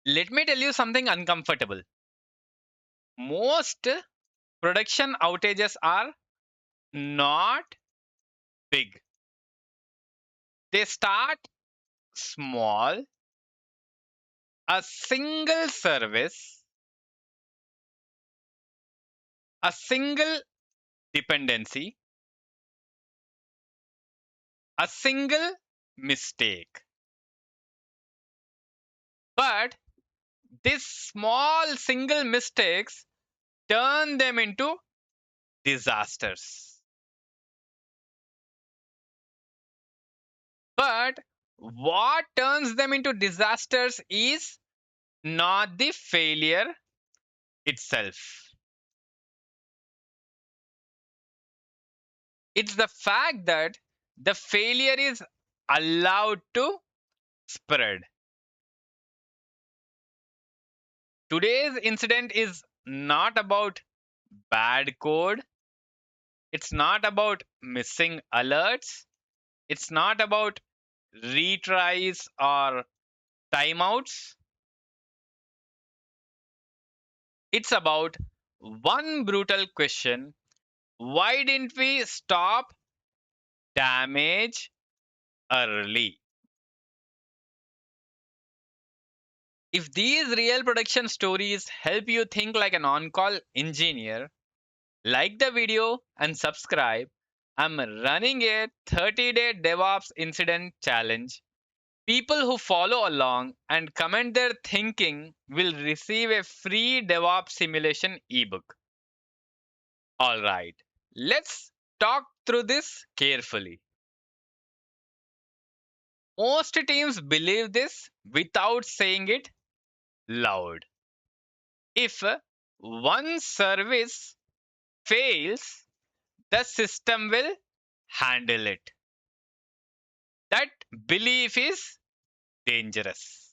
Let me tell you something uncomfortable. Most production outages are not big. They start small, a single service, a single dependency, a single mistake. But these small single mistakes turn them into disasters. But what turns them into disasters is not the failure itself. It's the fact that the failure is allowed to spread. Today's incident is not about bad code, it's not about missing alerts, it's not about retries or timeouts. It's about one brutal question: why didn't we stop damage early? If these real production stories help you think like an on call engineer, like the video and subscribe. I'm running a 30-day DevOps incident challenge. People who follow along and comment their thinking will receive a free DevOps simulation ebook. All right, let's talk through this carefully. Most teams believe this without saying it loud. If one service fails, the system will handle it. That belief is dangerous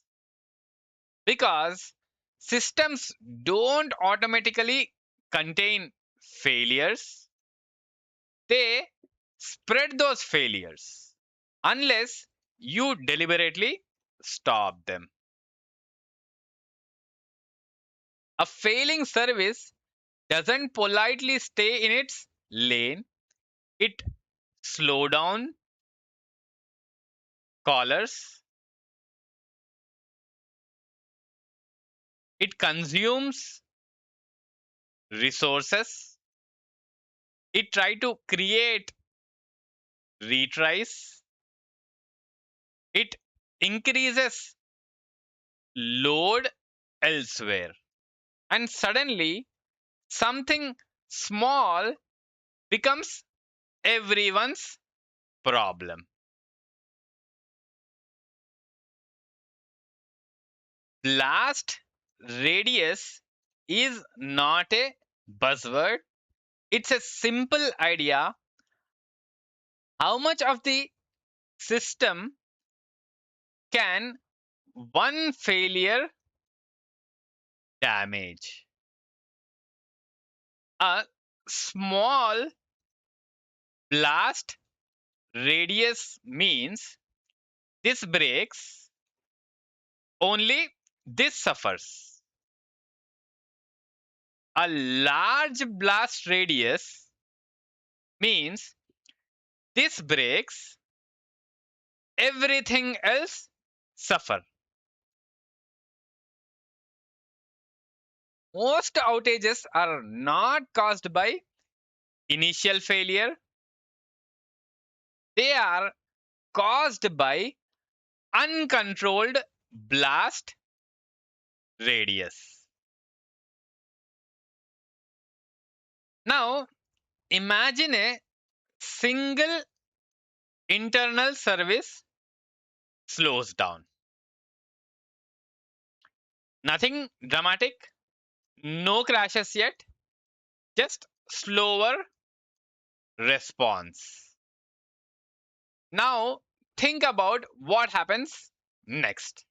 because systems don't automatically contain failures, they spread those failures unless you deliberately stop them. A failing service doesn't politely stay in its lane, it slow down callers, it consumes resources, it try to create retries, it increases load elsewhere, and suddenly something small becomes everyone's problem. Blast radius is not a buzzword, it's a simple idea. How much of the system can one failure damage? A small blast radius means this breaks, only this suffers. A large blast radius means this breaks, everything else suffer. Most outages are not caused by initial failure, they are caused by uncontrolled blast radius. Now, imagine a single internal service slows down. Nothing dramatic, no crashes yet, just slower response. Now, think about what happens next.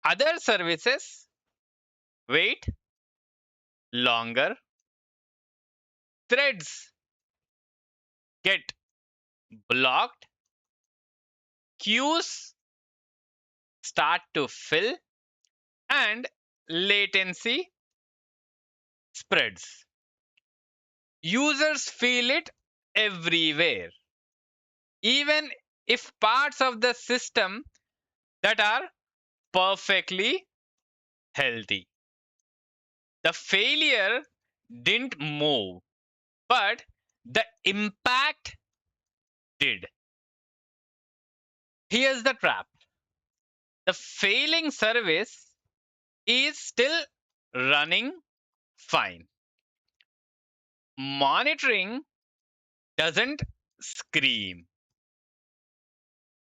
Other services wait longer, threads get blocked, queues start to fill, and latency spreads. Users feel it everywhere, even if parts of the system that are perfectly healthy. The failure didn't move, but the impact did. Here's the trap: the failing service is still running fine. Monitoring doesn't scream.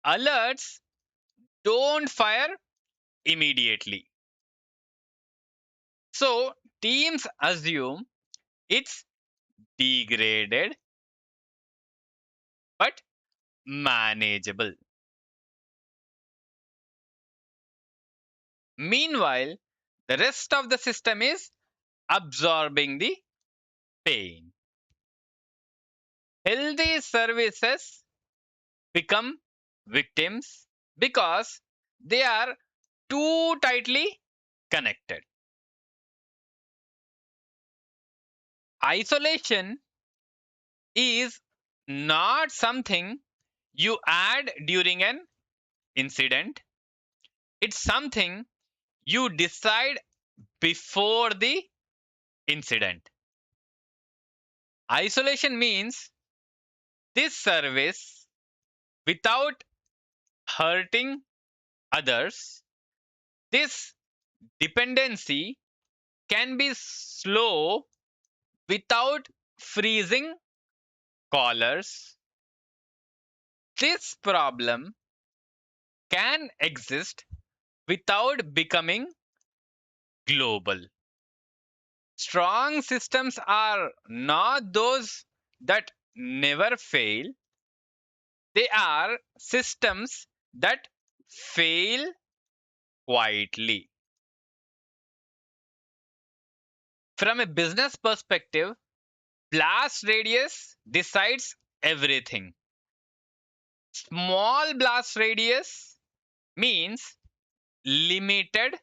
Alerts don't fire immediately. So teams assume it's degraded but manageable. Meanwhile, the rest of the system is absorbing the pain. Healthy services become victims because they are too tightly connected. Isolation is not something you add during an incident, it's something you decide before the incident. Isolation means this service, without hurting others, this dependency can be slow without freezing callers. This problem can exist without becoming global. Strong systems are not those that never fail, they are systems that fail quietly. From a business perspective, blast radius decides everything. Small blast radius means limited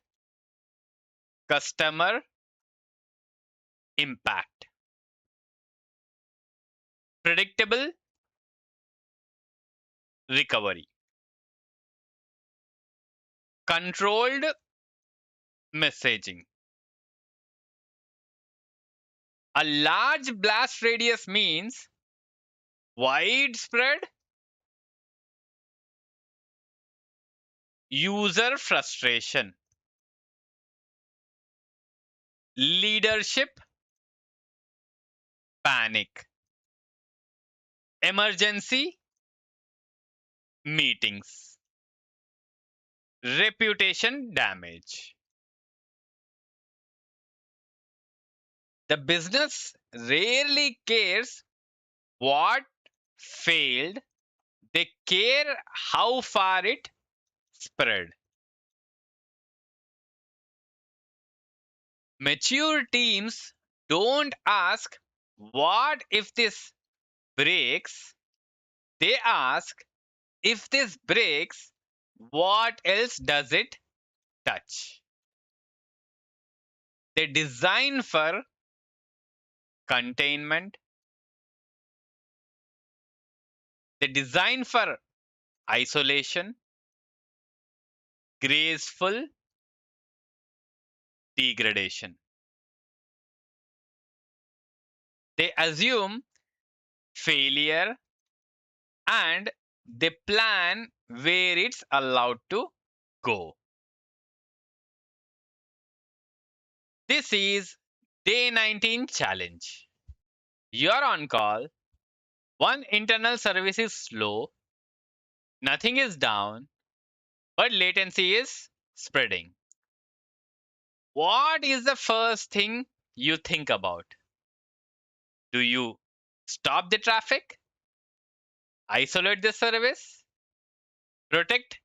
customer impact. Predictable recovery. Controlled messaging. A large blast radius means widespread user frustration, leadership panic, emergency meetings, reputation damage. The business rarely cares what failed, they care how far it spread. Mature teams don't ask, what if this breaks? They ask, if this breaks, what else does it touch? They design for containment, they design for isolation, graceful degradation. They assume failure and they plan where it's allowed to go. This is day 19 challenge. You're on call, one internal service is slow, nothing is down, but latency is spreading. What is the first thing you think about? Do you stop the traffic, isolate the service, protect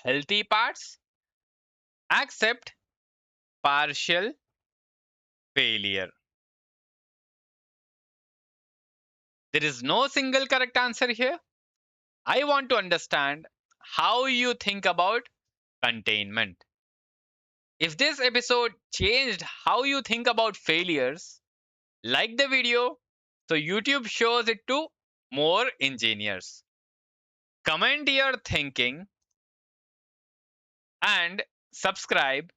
healthy parts, accept partial failure? There is no single correct answer here. I want to understand how you think about containment. If this episode changed how you think about failures, like the video so YouTube shows it to more engineers. Comment your thinking and subscribe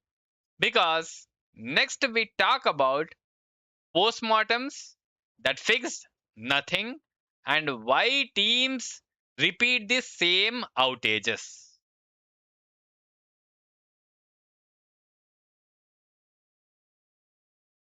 because next we talk about postmortems that fixed nothing and why teams repeat the same outages.